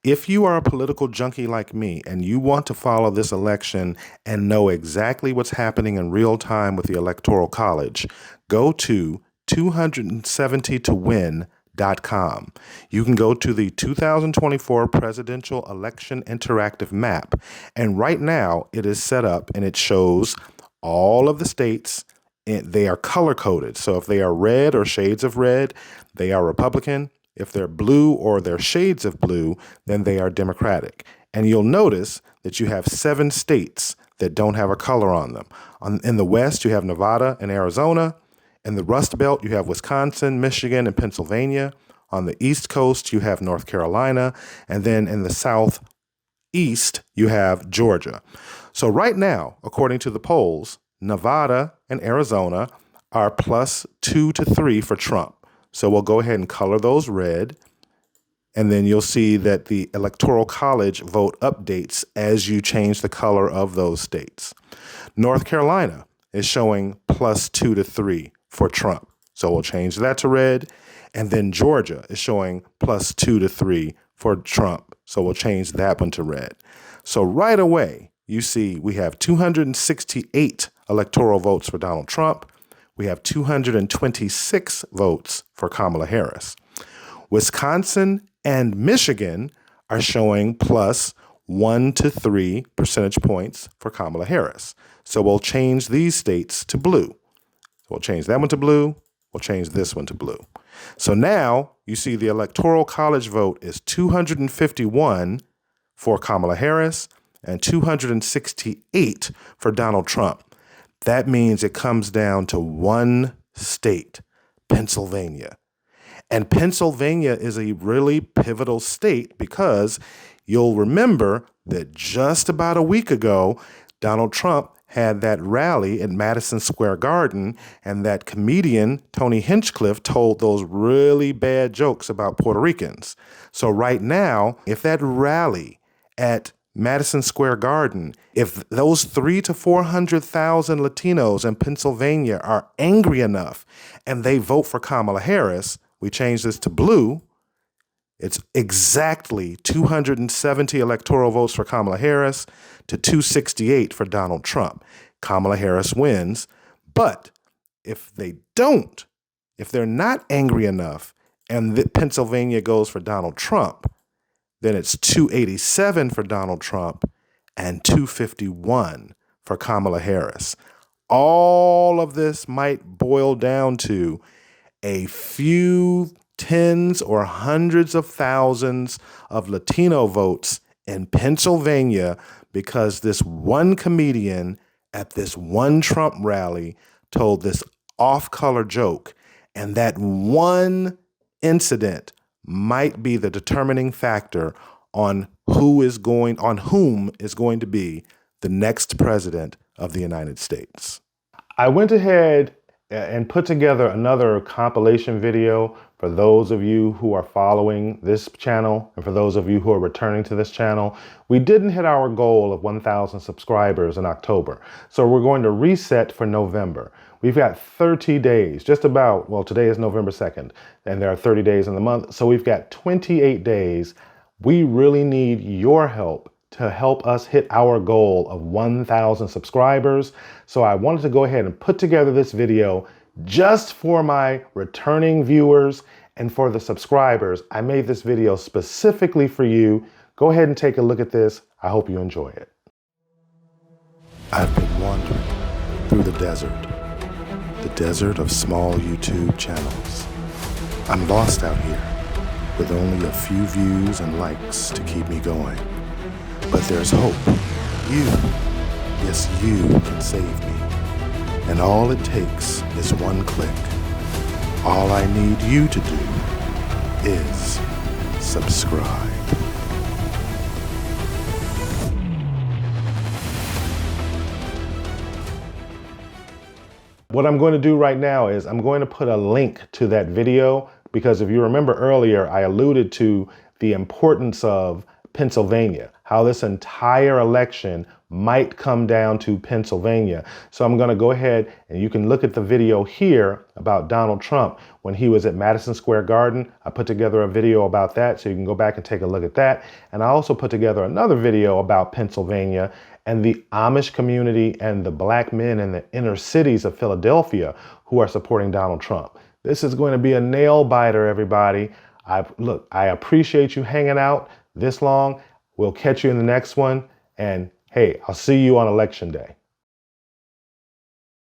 If you are a political junkie like me and you want to follow this election and know exactly what's happening in real time with the Electoral College, go to 270towin.com. You can go to the 2024 Presidential Election Interactive Map, and right now it is set up and it shows all of the states. They are color coded. So if they are red or shades of red, they are Republican. If they're blue or they're shades of blue, then they are Democratic. And you'll notice that you have 7 states that don't have a color on them. In the West, you have Nevada and Arizona. In the Rust Belt, you have Wisconsin, Michigan, and Pennsylvania. On the East Coast, you have North Carolina. And then in the Southeast, you have Georgia. So right now, according to the polls, Nevada and Arizona are +2 to 3 for Trump. So we'll go ahead and color those red, and then you'll see that the Electoral College vote updates as you change the color of those states. North Carolina is showing +2 to 3 for Trump. So we'll change that to red. And then Georgia is showing +2 to 3 for Trump. So we'll change that one to red. So right away, you see we have 268 electoral votes for Donald Trump. We have 226 votes for Kamala Harris. Wisconsin and Michigan are showing +1 to 3 percentage points for Kamala Harris. So we'll change these states to blue. We'll change that one to blue. We'll change this one to blue. So now you see the Electoral College vote is 251 for Kamala Harris and 268 for Donald Trump. That means it comes down to one state, Pennsylvania. And Pennsylvania is a really pivotal state because you'll remember that just about a week ago, Donald Trump had that rally at Madison Square Garden, and that comedian, Tony Hinchcliffe, told those really bad jokes about Puerto Ricans. So right now, if that rally at Madison Square Garden, if those 300,000 to 400,000 Latinos in Pennsylvania are angry enough and they vote for Kamala Harris, we change this to blue, it's exactly 270 electoral votes for Kamala Harris to 268 for Donald Trump. Kamala Harris wins. But if they don't, if they're not angry enough and Pennsylvania goes for Donald Trump, then it's 287 for Donald Trump and 251 for Kamala Harris. All of this might boil down to a few tens or hundreds of thousands of Latino votes in Pennsylvania because this one comedian at this one Trump rally told this off-color joke, and that one incident might be the determining factor on whom is going to be the next president of the United States. I went ahead and put together another compilation video for those of you who are following this channel and for those of you who are returning to this channel. We didn't hit our goal of 1,000 subscribers in October, so we're going to reset for November. We've got 30 days, just about, well, today is November 2nd, and there are 30 days in the month, so we've got 28 days. We really need your help to help us hit our goal of 1,000 subscribers. So I wanted to go ahead and put together this video just for my returning viewers and for the subscribers. I made this video specifically for you. Go ahead and take a look at this. I hope you enjoy it. I've been wandering through the desert of small YouTube channels. I'm lost out here with only a few views and likes to keep me going. But there's hope. You, yes, you can save me. And all it takes is one click. All I need you to do is subscribe. What I'm going to do right now is I'm going to put a link to that video because if you remember earlier, I alluded to the importance of Pennsylvania, how this entire election might come down to Pennsylvania. So I'm going to go ahead and you can look at the video here about Donald Trump when he was at Madison Square Garden. I put together a video about that, so you can go back and take a look at that. And I also put together another video about Pennsylvania and the Amish community and the black men in the inner cities of Philadelphia who are supporting Donald Trump. This is going to be a nail biter, everybody. I appreciate you hanging out this long. We'll catch you in the next one. And hey, I'll see you on election day.